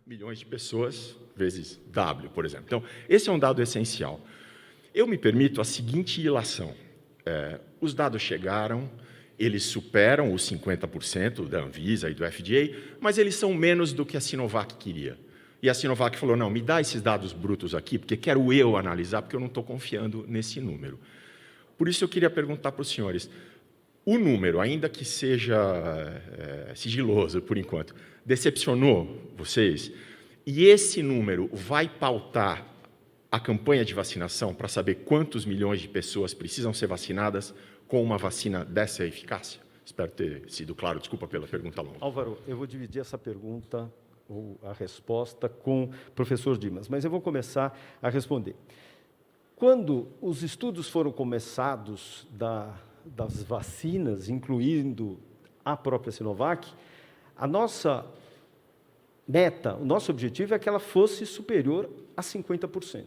milhões de pessoas vezes W, por exemplo. Então, esse é um dado essencial. Eu me permito a seguinte ilação. Os dados chegaram, eles superam os 50% da Anvisa e do FDA, mas eles são menos do que a Sinovac queria. E a Sinovac falou, não, me dá esses dados brutos aqui, porque quero eu analisar, porque eu não estou confiando nesse número. Por isso eu queria perguntar para os senhores, o número, ainda que seja sigiloso por enquanto, decepcionou vocês? E esse número vai pautar a campanha de vacinação para saber quantos milhões de pessoas precisam ser vacinadas com uma vacina dessa eficácia? Espero ter sido claro, desculpa pela pergunta longa. Álvaro, eu vou dividir essa pergunta, ou a resposta, com o professor Dimas, mas eu vou começar a responder. Quando os estudos foram começados das vacinas, incluindo a própria Sinovac, a nossa meta, o nosso objetivo é que ela fosse superior a 50%.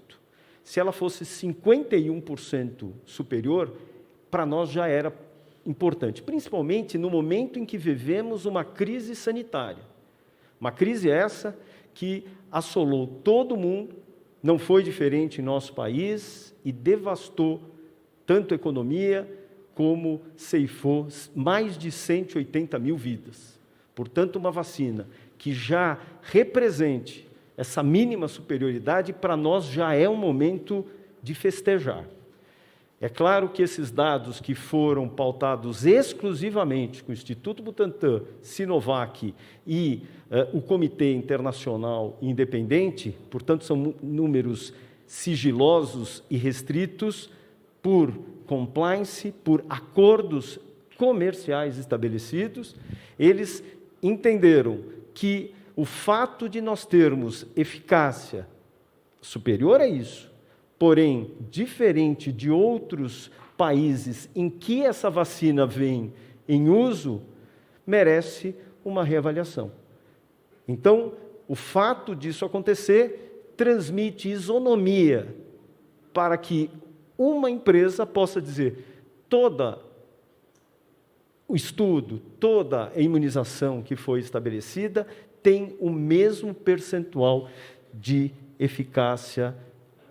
Se ela fosse 51% superior, para nós já era importante, principalmente no momento em que vivemos uma crise sanitária. Uma crise essa que assolou todo mundo, não foi diferente em nosso país e devastou tanto a economia como ceifou mais de 180 mil vidas. Portanto, uma vacina que já represente essa mínima superioridade, para nós já é um momento de festejar. É claro que esses dados que foram pautados exclusivamente com o Instituto Butantan, Sinovac e o Comitê Internacional Independente, portanto, são números sigilosos e restritos por compliance, por acordos comerciais estabelecidos, eles entenderam que o fato de nós termos eficácia superior a isso, porém, diferente de outros países em que essa vacina vem em uso, merece uma reavaliação. Então, o fato disso acontecer transmite isonomia para que uma empresa possa dizer todo o estudo, toda a imunização que foi estabelecida tem o mesmo percentual de eficácia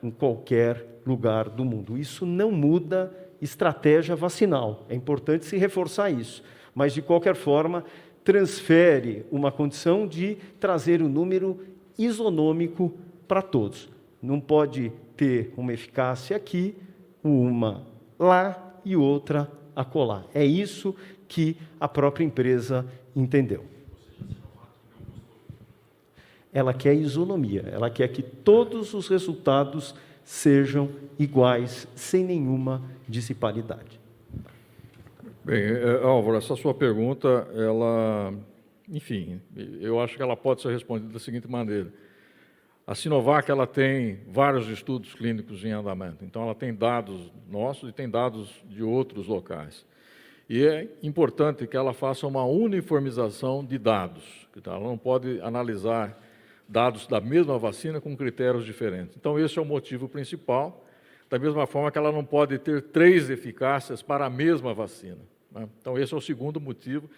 em qualquer lugar do mundo. Isso não muda estratégia vacinal, é importante se reforçar isso, mas, de qualquer forma, transfere uma condição de trazer um número isonômico para todos. Não pode ter uma eficácia aqui, uma lá e outra acolá. É isso que a própria empresa entendeu. Ela quer isonomia, ela quer que todos os resultados sejam iguais, sem nenhuma disparidade. Bem, Álvaro, essa sua pergunta, enfim, eu acho que ela pode ser respondida da seguinte maneira. A Sinovac, ela tem vários estudos clínicos em andamento, então ela tem dados nossos e tem dados de outros locais. E é importante que ela faça uma uniformização de dados, ela não pode analisar dados da mesma vacina com critérios diferentes. Então, esse é o motivo principal, da mesma forma que ela não pode ter 3 eficácias para a mesma vacina, né? Então, esse é o segundo motivo.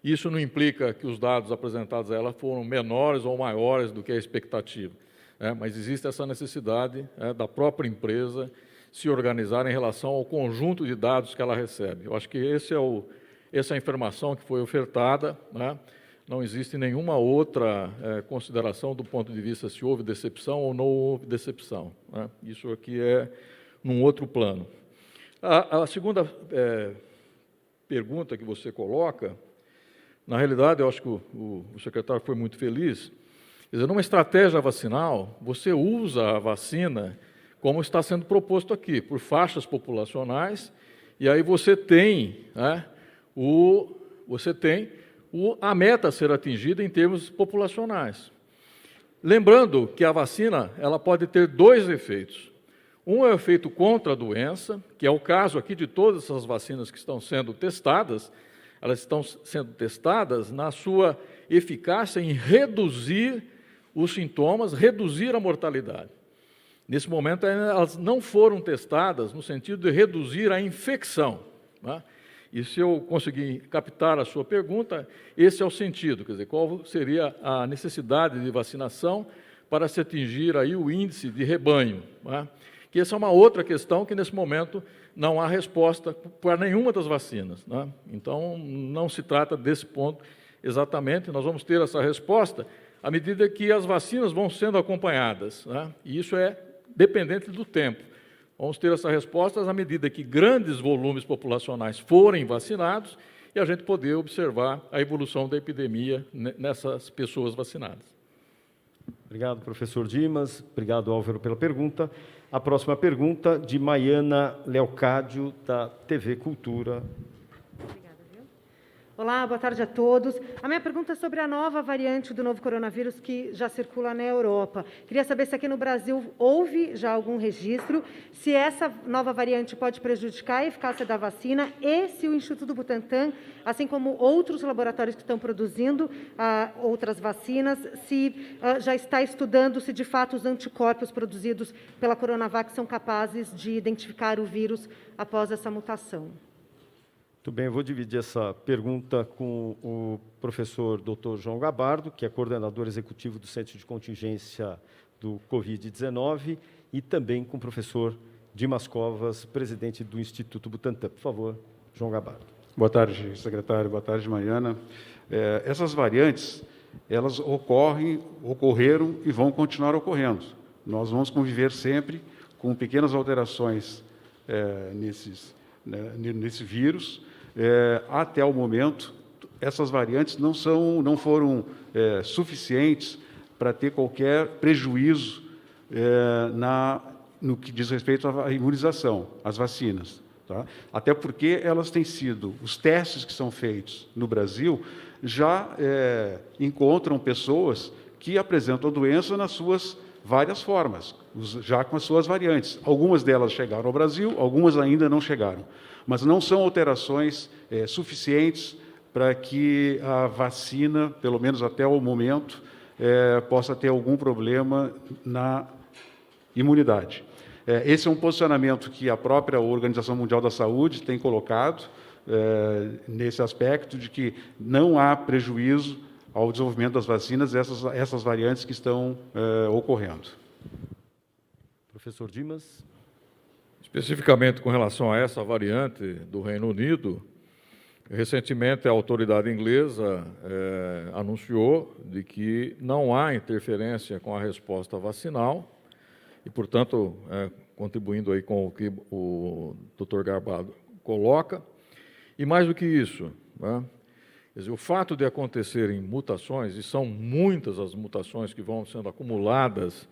Isso não implica que os dados apresentados a ela foram menores ou maiores do que a expectativa, né? Mas existe essa necessidade da própria empresa se organizar em relação ao conjunto de dados que ela recebe. Eu acho que essa é a informação que foi ofertada, né? Não existe nenhuma outra consideração do ponto de vista se houve decepção ou não houve decepção, né? Isso aqui é num outro plano. A segunda pergunta que você coloca, na realidade, eu acho que o secretário foi muito feliz. Quer dizer, numa estratégia vacinal, você usa a vacina como está sendo proposto aqui, por faixas populacionais, e aí você tem, né, a meta a ser atingida em termos populacionais. Lembrando que a vacina ela pode ter 2 efeitos. Um é o efeito contra a doença, que é o caso aqui de todas essas vacinas que estão sendo testadas, elas estão sendo testadas na sua eficácia em reduzir os sintomas, reduzir a mortalidade. Nesse momento, elas não foram testadas no sentido de reduzir a infecção, né? E se eu conseguir captar a sua pergunta, esse é o sentido, quer dizer, qual seria a necessidade de vacinação para se atingir aí o índice de rebanho, né? Que essa é uma outra questão que, nesse momento, não há resposta para nenhuma das vacinas, né? Então, não se trata desse ponto exatamente, nós vamos ter essa resposta à medida que as vacinas vão sendo acompanhadas, né? E isso é dependente do tempo. Vamos ter essa resposta à medida que grandes volumes populacionais forem vacinados e a gente poder observar a evolução da epidemia nessas pessoas vacinadas. Obrigado, professor Dimas. Obrigado, Álvaro, pela pergunta. A próxima pergunta, de Maiana Leocádio, da TV Cultura. Olá, boa tarde a todos. A minha pergunta é sobre a nova variante do novo coronavírus que já circula na Europa. Queria saber se aqui no Brasil houve já algum registro, se essa nova variante pode prejudicar a eficácia da vacina e se o Instituto Butantan, assim como outros laboratórios que estão produzindo outras vacinas, se já está estudando se de fato os anticorpos produzidos pela Coronavac são capazes de identificar o vírus após essa mutação. Muito bem, eu vou dividir essa pergunta com o professor Dr. João Gabardo, que é coordenador executivo do Centro de Contingência do Covid-19, e também com o professor Dimas Covas, presidente do Instituto Butantan. Por favor, João Gabardo. Boa tarde, secretário. Boa tarde, Mariana. Essas variantes, elas ocorreram e vão continuar ocorrendo. Nós vamos conviver sempre com pequenas alterações nesse vírus. Até o momento, essas variantes não foram suficientes para ter qualquer prejuízo no que diz respeito à imunização, às vacinas. Tá? Até porque elas têm sido, os testes que são feitos no Brasil já encontram pessoas que apresentam a doença nas suas várias formas, já com as suas variantes. Algumas delas chegaram ao Brasil, algumas ainda não chegaram. Mas não são alterações suficientes para que a vacina, pelo menos até o momento, possa ter algum problema na imunidade. Esse é um posicionamento que a própria Organização Mundial da Saúde tem colocado, nesse aspecto de que não há prejuízo ao desenvolvimento das vacinas, essas variantes que estão ocorrendo. Professor Dimas. Especificamente com relação a essa variante do Reino Unido, recentemente a autoridade inglesa anunciou de que não há interferência com a resposta vacinal e, portanto, contribuindo aí com o que o Dr. Gabardo coloca. E mais do que isso, né? Quer dizer, o fato de acontecerem mutações, e são muitas as mutações que vão sendo acumuladas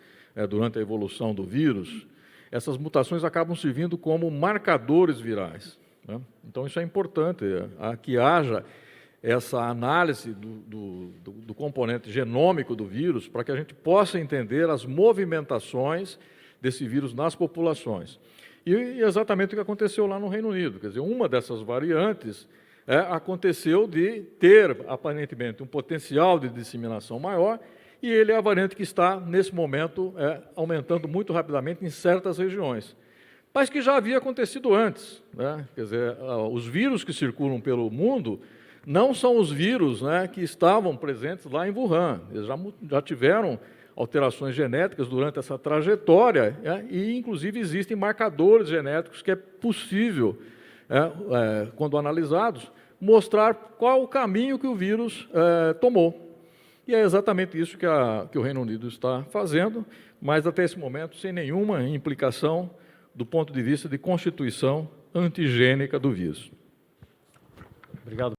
durante a evolução do vírus, essas mutações acabam servindo como marcadores virais, né? Então, isso é importante, que haja essa análise do componente genômico do vírus para que a gente possa entender as movimentações desse vírus nas populações. E exatamente o que aconteceu lá no Reino Unido. Quer dizer, uma dessas variantes aconteceu de ter, aparentemente, um potencial de disseminação maior, e ele é a variante que está, nesse momento, aumentando muito rapidamente em certas regiões. Mas que já havia acontecido antes, né? Quer dizer, os vírus que circulam pelo mundo não são os vírus, né, que estavam presentes lá em Wuhan. Eles já tiveram alterações genéticas durante essa trajetória, e, inclusive, existem marcadores genéticos que é possível, quando analisados, mostrar qual o caminho que o vírus tomou. E é exatamente isso que o Reino Unido está fazendo, mas até esse momento sem nenhuma implicação do ponto de vista de constituição antigênica do vírus. Obrigado.